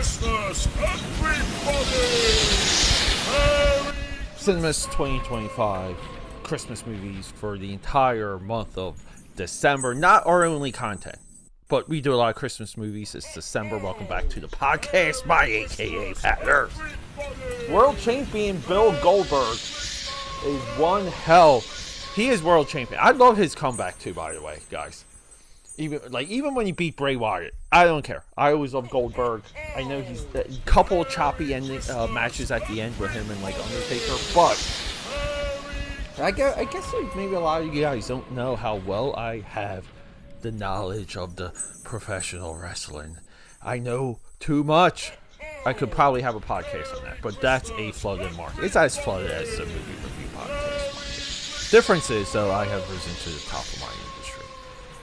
Christmas, everybody! Merry Cinemas 2025 Christmas movies for the entire month of December. Not our only content, but we do a lot of Christmas movies. It's December. Welcome back to the podcast by AKAPAD. World champion Bill Goldberg is one hell. He is world champion. I love his comeback too, by the way, guys. Even when he beat Bray Wyatt, I don't care. I always love Goldberg. I know he's a couple of choppy ending matches at the end with him and Undertaker, but I guess maybe a lot of you guys don't know how well I have the knowledge of the professional wrestling. I know too much. I could probably have a podcast on that, but that's a flooded market. It's as flooded as the movie review podcast market. Difference is, though, I have risen to the top of my industry.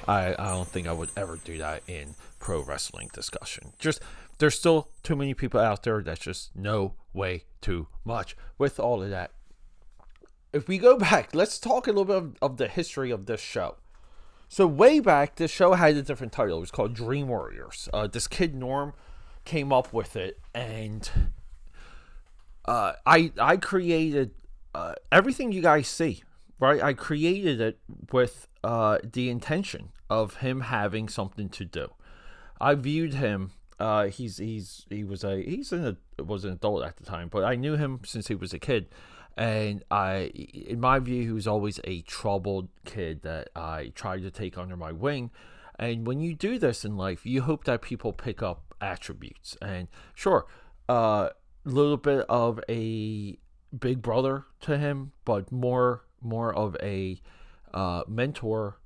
I don't think I would ever do that in pro wrestling discussion. There's still too many people out there that just know way too much. With all of that, if we go back, let's talk a little bit of the history of this show. So way back, this show had a different title. It was called Dream Warriors. This kid Norm came up with it, and I created everything you guys see. Right, I created it with the intention of him having something to do. I viewed him. He was an adult at the time, but I knew him since he was a kid, and in my view, he was always a troubled kid that I tried to take under my wing. And when you do this in life, you hope that people pick up attributes. And sure, a little bit of a big brother to him, but more of a mentor,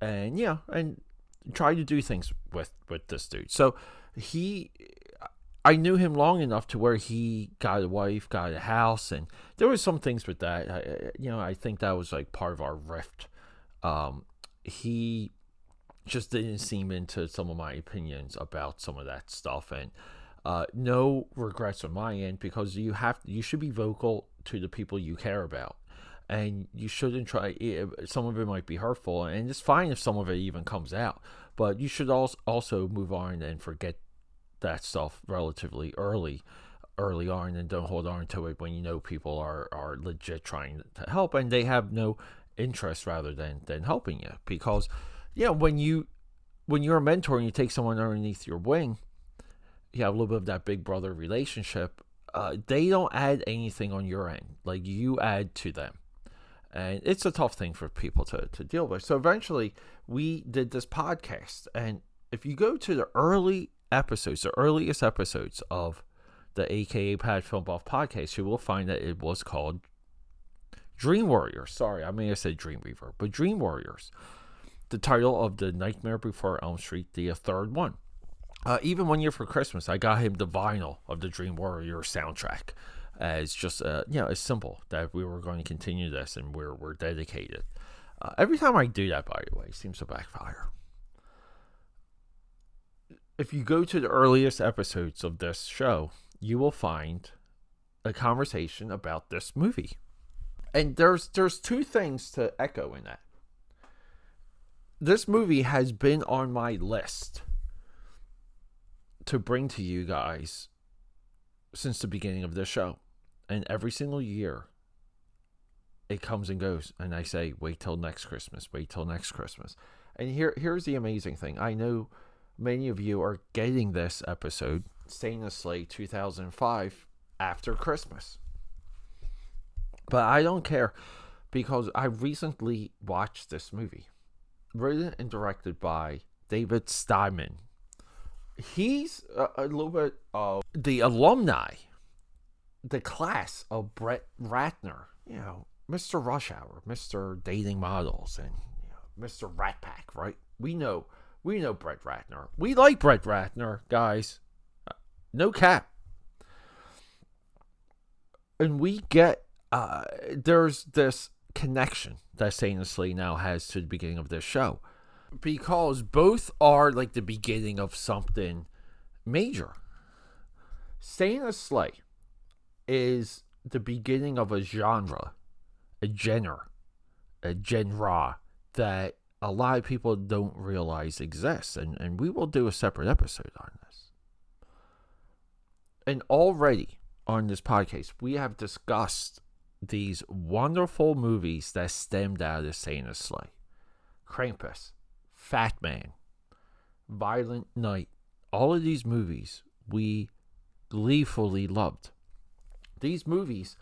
and try to do things with this dude. So I knew him long enough to where he got a wife, got a house, and there was some things with that. I think that was like part of our rift. He just didn't seem into some of my opinions about some of that stuff, and no regrets on my end, because you should be vocal to the people you care about. And you shouldn't try. Some of it might be hurtful, and it's fine if some of it even comes out. But you should also move on and forget that stuff relatively early on, and don't hold on to it when you know people are legit trying to help, and they have no interest rather than helping you. Because when you're a mentor and you take someone underneath your wing, you have a little bit of that big brother relationship. They don't add anything on your end, like you add to them. And it's a tough thing for people to deal with. So eventually, we did this podcast. And if you go to the earliest episodes of the AKAPAD Film Buff podcast, you will find that it was called Dream Warriors. Sorry, I may have said Dream Weaver, but Dream Warriors. The title of the Nightmare Before Elm Street, the third one. Even one year for Christmas, I got him the vinyl of the Dream Warriors soundtrack. As just a symbol that we were going to continue this, and we're dedicated. Every time I do that, by the way, it seems to backfire. If you go to the earliest episodes of this show, you will find a conversation about this movie. And there's two things to echo in that. This movie has been on my list to bring to you guys since the beginning of this show. And every single year, it comes and goes. And I say, wait till next Christmas. And here's the amazing thing. I know many of you are getting this episode, Saint of Slay 2005, after Christmas. But I don't care, because I recently watched this movie. Written and directed by David Steinman. He's a little bit of the alumni, the class of Brett Ratner, Mr. Rush Hour, Mr. Dating Models, and Mr. Rat Pack, right? We know Brett Ratner. We like Brett Ratner, guys. No cap. And we get there's this connection that Saint of Slay now has to the beginning of this show, because both are like the beginning of something major. Saint of Slay is the beginning of a genre that a lot of people don't realize exists, and we will do a separate episode on this. And already on this podcast, we have discussed these wonderful movies that stemmed out of Santa's Sleigh. Krampus, Fat Man, Violent Night. All of these movies we gleefully loved. These movies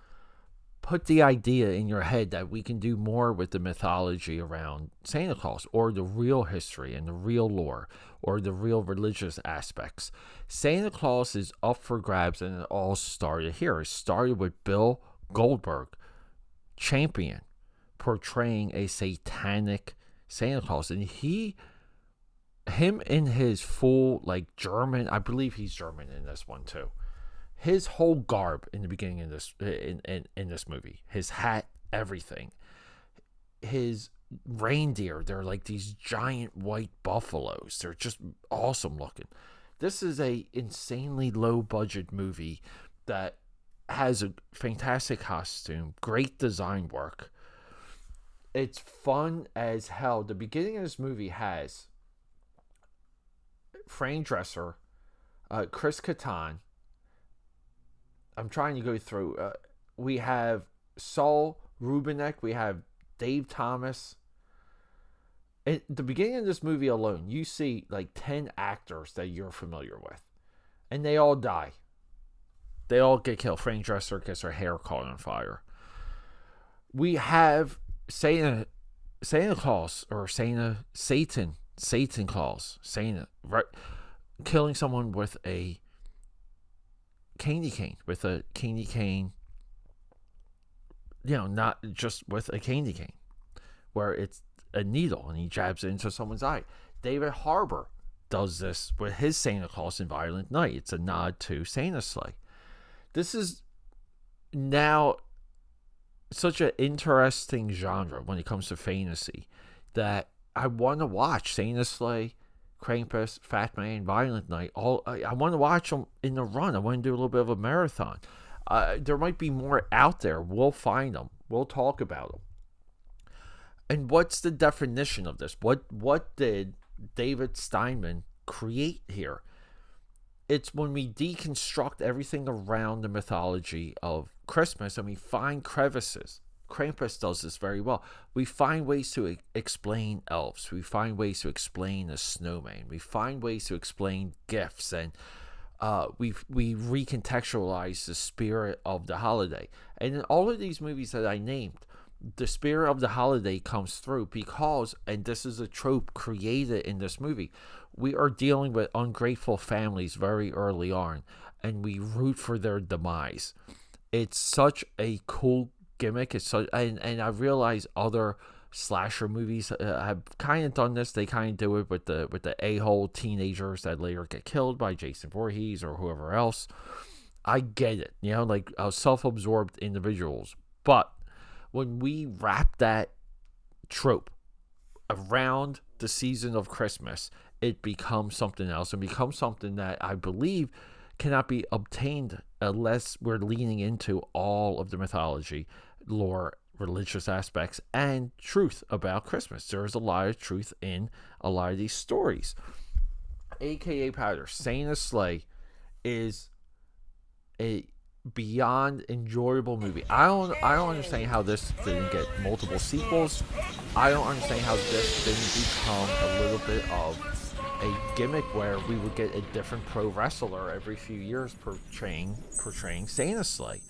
put the idea in your head that we can do more with the mythology around Santa Claus, or the real history and the real lore, or the real religious aspects. Santa Claus is up for grabs, and it all started here. It started with Bill Goldberg, champion, portraying a satanic Santa Claus. And him in his full, like, German, I believe he's German in this one too. His whole garb in the beginning of this in this movie, his hat, everything, his reindeer, they're like these giant white buffaloes. They're just awesome looking. This is a insanely low budget movie that has a fantastic costume, great design work. It's fun as hell. The beginning of this movie has Fran Dresser, Chris Kattan. I'm trying to go through. We have Saul Rubinek. We have Dave Thomas. At the beginning of this movie alone, you see like 10 actors that you're familiar with. And they all die. They all get killed. Fran Dresser gets her hair caught on fire. We have Santa Claus, or Satan Claus, Santa, right, killing someone with a candy cane, not just with a candy cane, where it's a needle and he jabs it into someone's eye. David Harbour does this with his Santa Claus in Violent Night. It's a nod to Santa's Sleigh. This is now such an interesting genre when it comes to fantasy that I want to watch Santa's Sleigh, Krampus, Fat Man, Violent Night. I want to watch them in the run. I want to do a little bit of a marathon. There might be more out there. We'll find them. We'll talk about them. And what's the definition of this? What did David Steinman create here? It's when we deconstruct everything around the mythology of Christmas and we find crevices. Krampus does this very well. We find ways to explain elves. We find ways to explain a snowman. We find ways to explain gifts, and we recontextualize the spirit of the holiday. And in all of these movies that I named, the spirit of the holiday comes through because, and this is a trope created in this movie, we are dealing with ungrateful families very early on, and we root for their demise. It's such a cool gimmick. It's so, and I realize other slasher movies have kind of done this. They kind of do it with the a-hole teenagers that later get killed by Jason Voorhees or whoever else. I get it, like self-absorbed individuals. But when we wrap that trope around the season of Christmas, it becomes something else, and becomes something that I believe cannot be obtained unless we're leaning into all of the mythology, lore, religious aspects, and truth about Christmas. There's a lot of truth in a lot of these stories. AKA Powder, Santa's Sleigh is a beyond enjoyable movie. I don't understand how this didn't get multiple sequels. I don't understand how this didn't become a little bit of a gimmick where we would get a different pro wrestler every few years portraying Santa's Sleigh.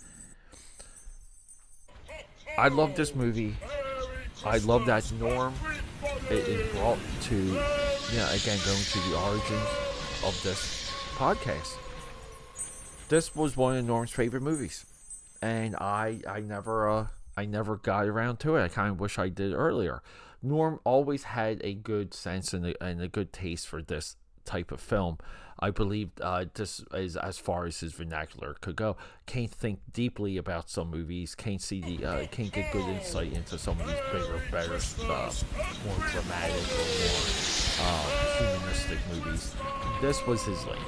I love this movie. I love that Norm is brought to, again, going to the origins of this podcast. This was one of Norm's favorite movies, and I never got around to it. I kind of wish I did earlier. Norm always had a good sense and a good taste for this type of film. I believe this is as far as his vernacular could go. Can't think deeply about some movies. Can't get good insight into some of these bigger, better, more dramatic or more humanistic movies. This was his lane.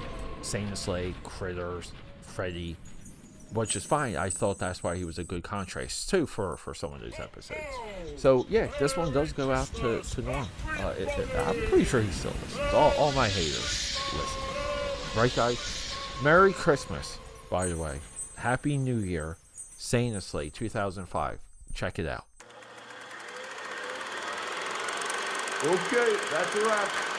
Santa's Sleigh, Critters, Freddy, which is fine. I thought that's why he was a good contrast too for some of those episodes. So yeah, this one does go out to Norm. I'm pretty sure he still listens. All my haters listen. Right, guys? Merry Christmas. by the way. Happy New Year. Sainously 2005. Check it out. Okay, that's a wrap.